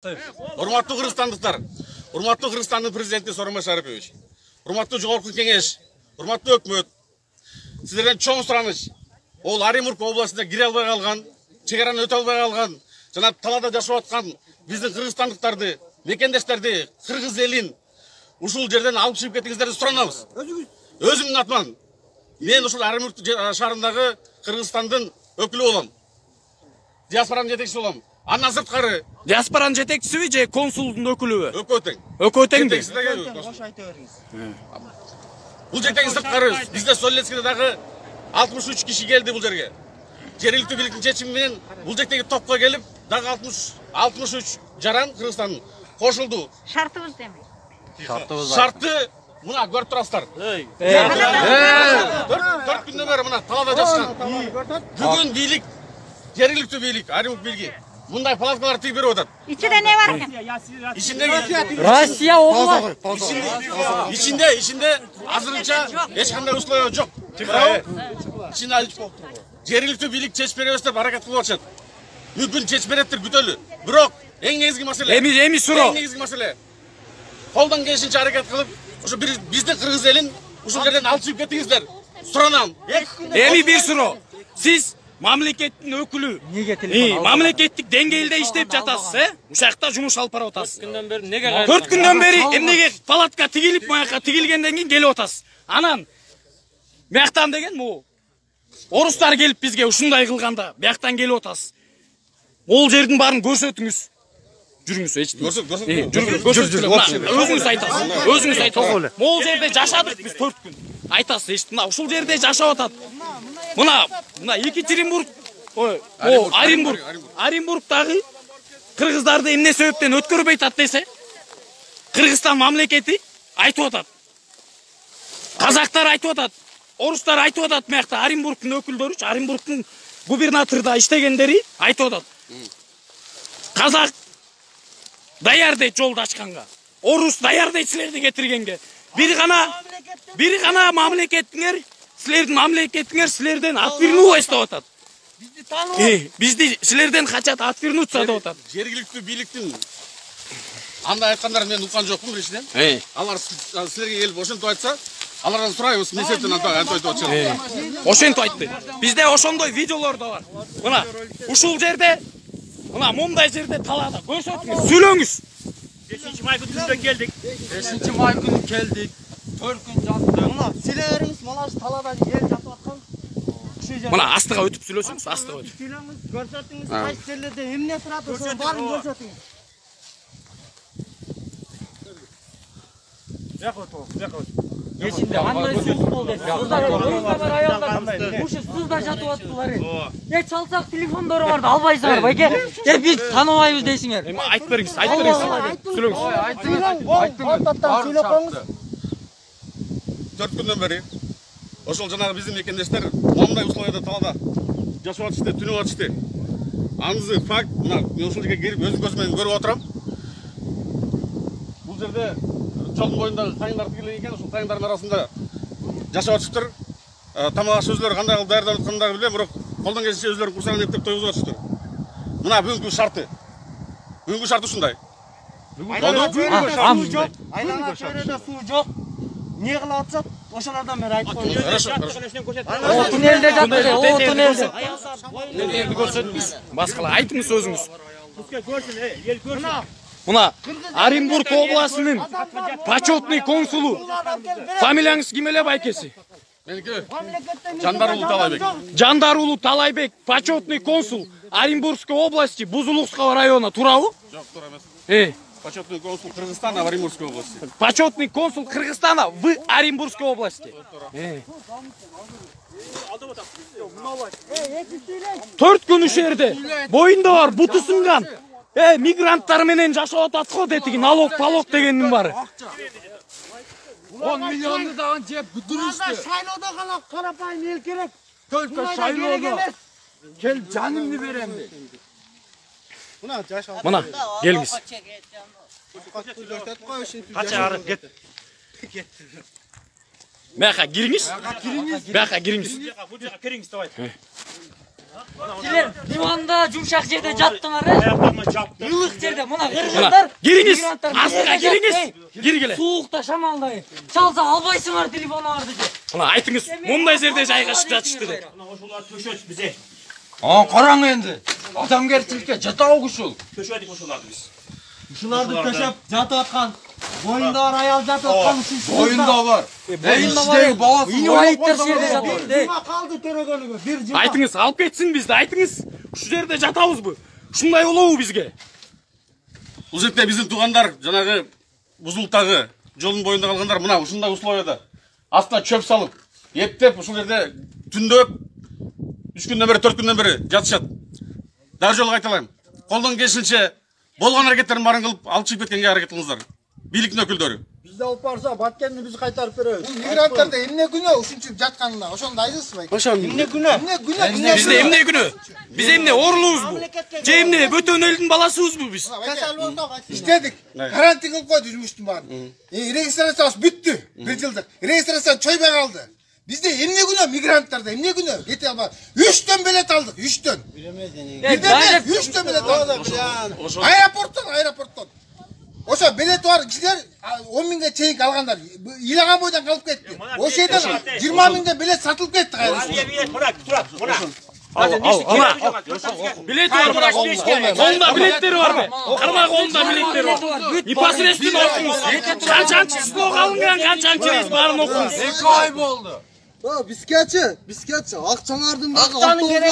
Урматтуу кыргызстандыктар, урматтуу Кыргызстандын президенти Сооронбай Шарипович, урматтуу Жогорку Кеңеш, урматтуу өкмөт, сиздерден чоң сураныч. Ол Оренбург областында кире албай калган, чек араны өтө албай калган, жана талаада жашап аткан биздин кыргызстандыктарды, мекендештерди, кыргыз элин ушул жерден алып чыгып кетиңиздерди суранабыз. Өзүмдүн атыман мен ушул Оренбург шаарындагы Кыргызстандын өкүлү болом. Диаспоранын жетекчиси болом. Андан сырткары диаспоранын жетекчисиби же консулдун өкүлүбү? Өкөө тең. Өкөө теңби? Кош айта бериңиз. Бул жердеги сырткары бизде Солецкийде дагы 63 киши келди бул жерге. Жергиликтүү бийликтин чечими менен бул жердеги топко келип дагы 63 жаран Кыргызстандын кошулду. Шартыбыз деме. Шарты мына көрүп турасыздар. 4 күндөн бери мына талаада жашаган. Бүгүн бийлик, жергиликтүү бийлик, Оренбург бийлиги мындай палаткалар тигип берип атат. İçinde ne var ki? Ичиндеги Россия областы. ичинде азырынча эч кандай условия жок. Ичинде жергиликтүү бийлик чечип беребиз деп аракет кылып атышат. Мүмкүн чечип береттир, күтөлү. Бирок эң негизги маселе. Эми суроо. Эң негизги маселе. Колдон келишинче аракет кылып, ошо биздин кыргыз элин ушул жерден алып чыгып кетиңиздер. Суранам. Эми бир суроо. Сиз мамлекеттин өкүлү. Мамлекеттик деңгээлде иштеп жатасыз, Ушакта жумуш алып барып атасыз. 4 күндөн бери эмнеге палатка тигилип, маяка тигилгенден кийин келип атасыз. Анан бияктан деген могу орустар келип бизге ушундай кылганда, бияктан келип атасыз. Ол жердин баарын көрсөтүңүз. Жүрүңүз, эчтеме. Өзүңүз айтасыз. Өзүңүз айтасыз. Могул жерде жашадык биз 4 күн. Айтасыз, эчтеме. Ушул жерде жашап атат. Мына Екатеринбург, Оренбургдагы кыргыздарды эмне себептен өткөрбөй атат десе, Кыргызстан мамлекети айтып атат. Казактар айтып атат. Орустар айтып атат, мыякта Оренбургдун өкүлдөрү, Оренбургдун губернаторда иштегендери айтып атат. Казак даяр дейт жолду ачканга. Орус даяр дейт силерди кетиргенге. Бир гана мамлекетиңер, силердин мамлекетиңер силерден отвернув эстеп атат. Бизди силерден качат, отвернуться деп атат. Жергиликтүү бийликтин андай айткандарын мен уккан жокмун биринчиден. Алар силерге келип ошентип айтса, алардан сурайбыз, эмне себептен антип атышат. Ошентип айтты. Бизде ошондой видеолор да бар. Мына ушул жерде, мына мындай жерде талаада көрсөтүңүз, сүйлөңүз. 5-май күнүндө келдик. 5-май күнү келдик. 4 күн жаттык. Мына силериңиз мына талаада ел жатып аткан. Мына астыга өтүп сүйлөсөңүз, астыга өтүп. Сүйлөңүз, көрсөтүңүз, кайсы жерлерде эмне турат, ошонун баарын көрсөтүңүз. Ешінде андай суық болды. Сыздар аялдар ушу сызда жатып аттылар. Чалсак телефондору барды албайсыңар байке. Биз тааныбайбыз дейсиңер. Айтып бериңиз, сүйлөңүз. Сүйлөп коюңуз. 4 күндөн бери ошол жанагы биздин мекендештер мындай условияда талаада жашап атышты, түнөп атышты. Аңызы факт, мына мен ошол жерге келип өз көзүм менен көрүп отурам. Бул жерде жолдун боюндагы кайыңдар тигилген экен, ошол кайыңдардын арасында жашап атышыптыр. Тамак аш өзлөрү кандай кылып даярдап аткандыгын билбейм, бирок колдон келишинче өзлөрүн курсагын эптеп тойгузуп атышыптыр. Мына бүгүнкү шарты. Бүгүнкү шарты ушундай. Айлана чөйрөдө суу жок. Не кылып атышат? Ошолордон бери айтып коюңуз. Туннелде жатты, туннелде. Башкалар айтыңыз өзүңүз. Мына Оренбург областынын почетный консулу. Фамилияңыз ким эле байкеси? Меники Жандарулуу Талайбек. Жандарулуу Талайбек, почетный консул Оренбургской области, Бузулукского района, туурабы? Жок, туура эмес. Почетный консул Кыргызстана в Оренбургской области. Почетный консул Кыргызстана в Оренбургской области. 4 күн ушерде боюнда бар, буту сынган. Мигранттар менен жашап атат го детиги, налог, палок дегендин баары. 10 миллионду дагы жеп бүтүрүштү. Шайлоодо гана карапайым эл керек. Только шайлоодо. Кел жаныңды берем дейт. Мына келиңиз. Кача ары кет. Бияка кириңиз. Бияка кириңиз. Бул жака кириңиз деп айт. Силер диванда жумшак жерде жаттыңар, Ayaklarıma çarptı. ылык жерде. Мына кыргыздар Кириңиз. Астыга кириңиз. Кири келе. Суукта шамалдай. Чалса албайсыңар телефонуңарды же. Мына айтыңыз, мындай жерде жайгашып жатышты деп. Oşular köşöt bize. Qarang endi. Adamgarchilikka jatoq usul. Köşödik oşulardı biz. Ушуларды көшөп жатып аткан, боюнда бар аял жатып аткан ушул Boyunda var. İçteki balası. Инвалидтер жерде жатат. Жума калды төрөгөнүгө, бир жума. Айтыңыз, алып кетсин бизди, айтыңыз. Ушу жерде жатабызбы? Ушундай болобу бизге? Бұл жерде біздің туғандар жаңағы Бузулуктагы жолдың бойында қалғандар мына ушундай условияда астына чөп салып, ептеп ушул жерде түндөп 3 күндөн бери 4 күндөн бери жатышат. Дагы жолу айталайм. Колдон келишинче болгон аракеттерин баарын кылып алып чыгып кеткенге аракет кылыңыздар. Бийликтин өкүлдөрү. Бизде алып барса, баткенди биз кайтарып беребиз. Мигранттарда эмне күнөө ушунчалык жатканына ошону айтасызбы? Эмне күнөө? Эмне күнөө? Бизде эмне күнөө? Биз эмне оорулуубузбу? Же эмне бөтөн элдин баласыбызбы биз? Касал болсок иштедик. Карантин кылып койду жумуштун баарын. Регистрациясы бүттү. 1 жылдык. Регистрация чойбой калды. Бизде эмне күнөө мигранттарда? Эмне күнөө? Кете албай. 3төн билет алдык, 3төн. Бирден 3төн билет алдык. Аэропорттон. Ошо билет бар кишилер 10 миңге чейин алгандар. Илаган бойдан калып кетти. Ошол жерден 20 миңге билет сатылып кетти кайра. Hadi bilet bırak, durak, bırak. Билет бар мына колунда билеттери барбы? Карма колунда билеттери бар. Непосредственно окуңуз. Канчанчы число калынган, канчанчы рейс баарын окуңуз. 2 ay oldu. Бизгечи, акчаңардын кереги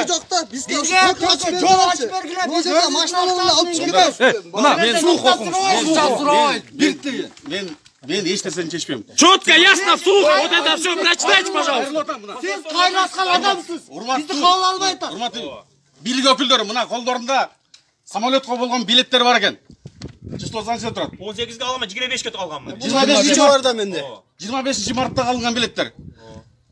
жок да. Бизге жол ачып бергиле. Бул жерде машиналарды алып чыгып кетебиз. Мына мен сурук окуңуз. Мен эч нерсени чечпейм. Четко, ясно, вслух. Вот это все прочитайте, пожалуйста. Сиз кайраскан адамсыз. Бизди кабыл албай атат. Урматтуу бийлик өкүлдөрү мына колдорунда самолетко болгон билеттер бар экен. Число занча турат. 18'ge alama, 25'ge alganmı? 25 бар да менде. 25 мартта алынган билеттер.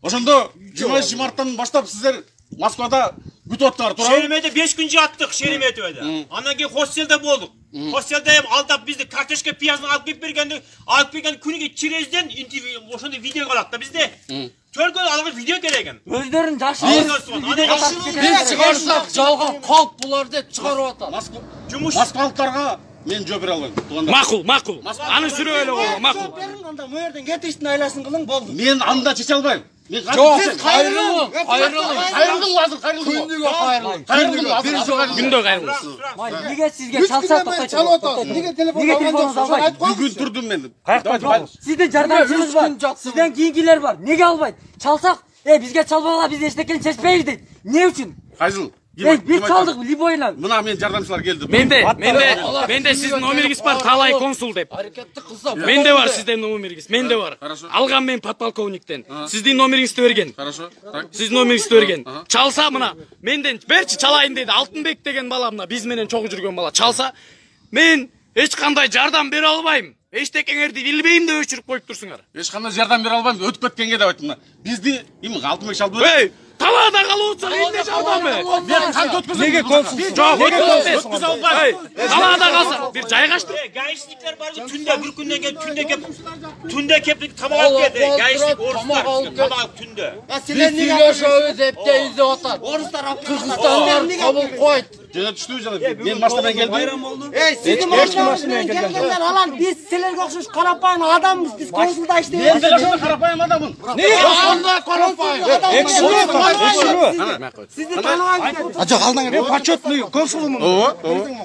Ошондо 25 марттан баштап сиздер Москвада күтүп аттыңар, туурабы? Şerimet'e 5 gün attık Şerimet'e. Andan keyin hostelde bulduk. Hostelde hem aldap bizde karteşke piyazını alıp bergen күнүгө çirezden oşonda video kalatты bizde. Төргөн алган видео керек экен. Өздөрүн жашыл. Biz çıkarsak жалган kalp bular деп çıkarıp atar. Москвалыктарга мен жооп бере албайм. Макул. Аны сүрөп эле койгон, макул. Анда муерден кетиштин айласын кылың болду. Мен анда чече албайм. Жоқ, кайрылың. Кайрылың азыр, кайрылың. Күндүгө кайрылың. Күндө кайрылың. Неге сизге чалса токтойт? Неге телефон телефонуңду албайт? Бүгүн турдум мен. Сиздин жардамчыңыз бар. Сизден кийинкилер бар. Неге албайт? Чалсак, бизге чалбагыла биз эчтекени чечпейбиз дейт. Эмне үчүн? Кайсыл? Biz çaldık Libo'yla. Мына мен жардамчылар келди. Менде сиздин номериңиз бар, Талай консул деп. Hareketli kılsa. Менде бар сиздин номериңиз, менде бар. Алган мен подполковниктен. Сиздин номериңизди берген. Хорошо. Так. Сиздин номериңизди берген. Чалса мына менден берчи чалайын деди. Алтынбек деген бала мына биз менен чогуу жүргөн бала. Чалса мен эч кандай жардам бере албайм. Эчтекеңерди билбейм деп өчүрүп коюп турсуңар. Эч кандай жардам бере албайм. Өтүп кеткенге деп айттым. Бизди Алтынбек чалды. Талаада калып атсак эмне жардамы? Мен кант өткөзөм. Неге консул? Жок, өткөзө албайм. Талаада калса бир жайгаштыр. Gaysizlikler var tünde bir günden gel tünde keplik tamam alıp geldi. Gaysizlik oruslar tamam tünde. Bizdiler şöyle depte izle atar. Kırgızistanlar kabul koydu. Жана түштүбү жана мен машинамен келдим. Сиздин машинамен келгендер алан биз силерге окшош карапайым адамбыз. Биз консулда иштейбиз. Мен ошондой карапайым адаммын. Андай karapayım. Сизди тааныбайм. Ача калдың. Мен почетный консулмун.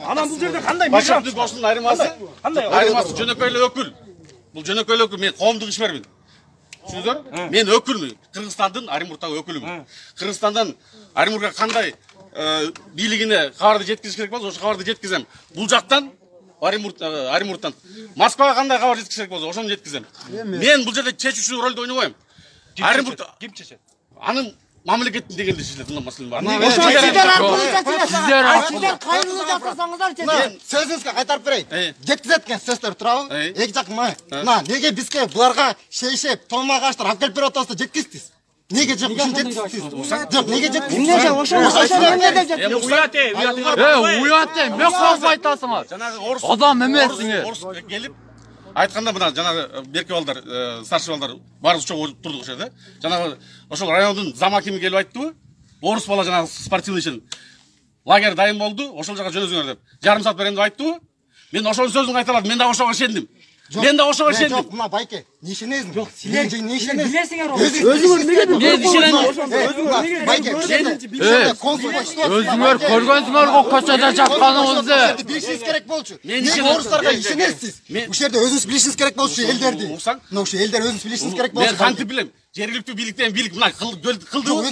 Анан бул жерде кандай Башкы бошунун айырмасы. Айырмасы жөнөкөй эле өкүл. Бул жөнөкөй эле өкүл. Мен коомдук ишмермин. Түшүндүңүздөр? Мен өкүлмүн. Кыргызстандын Оренбургдагы өкүлүмүн. Кыргызстандан Оренбургга кандай бийлигине кабарды жеткизиш керек болсо, ошо кабарды жеткизем. Бул жактан Оренбургтан Москвага кандай кабар жеткизиш керек болсо, ошону жеткизем. Мен бул жерде чечүүчү ролду ойнобойм. Оренбургда Kim çeşet? анын мамлекеттин дегенде чечилет, мына маселе бар. Сиздер кайрылуу жасасаңыздар чечет. Сөзүңүзгө кайтарып берейин. Жеткизет экен сөздөр туурабы? Эки жак мына неге бизге буларга шейшеп, томагаштар алып келип берип атасыздар, жеткизсиз. Неге жок ушун жеткизсиз? Жок, неге жеткизсиз? Эмне жок, ошо эмне деп жеткизиз? Уят мен коп айтасыңар. Жанагы Адам эмесиңер. орус келип айтканда мына жанагы берки балдар, старший балдар баарыбыз чогуу турдук ошо жерде. Жанагы ошол райондун зам акими келип айттыбы? орыс бала жаңағы спортивный үшін лагерь дайын болды, ошол жака жөнөзүңөр деп. Жарым саат берем деп айтты. Мен ошол сөзүн кайталадым. Мен да ошого ишендим. Мен да ошого ишендим. Жок, мына байке, не ишенесиң? Жок, силер не ишенесиң? Билесиңер Өзүңөр неге? Мен ишенем. Байке, Өзүңөр көргөнсүңөр го көчөдө жатканыңызды. Билишиңиз керек болчу. Мен Неге ишенем. орустарга ишенесиз? Ушул жерде өзүңүз билишиңиз керек болчу элдерди. Уксаң? Мына ушул элдер өзүңүз билишиңиз керек Мен болчу. кантип билем? Жергиликтүү бийликтен бийлик мына кылды.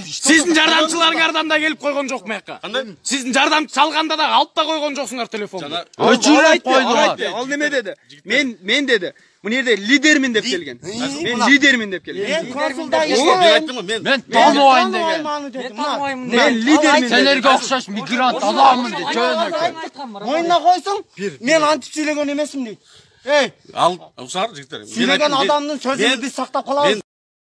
Сиздин жардамчыларыңардан да келип койгон жок мыяка. Кандай? Сиздин жардам чалганда да алып да койгон жоксуңар телефонду. Өчүрүп койдуңар. Ал неме деди? Мен деди. Бу жерде лидермин деп келген. Мен лидермин деп келген. Мен айттым, Мен тааныбайм деген. Мен танымаймын. Мен лидермин. Сендерге окшош мигрант адаммын деп жөнөкөй. Мойнуна койсоң, мен антип сүйлөгөн эмесмин дейт. Ал, уксаңар жигиттер. Сүйлөгөн адамдын сөзүн биз сактап калабыз.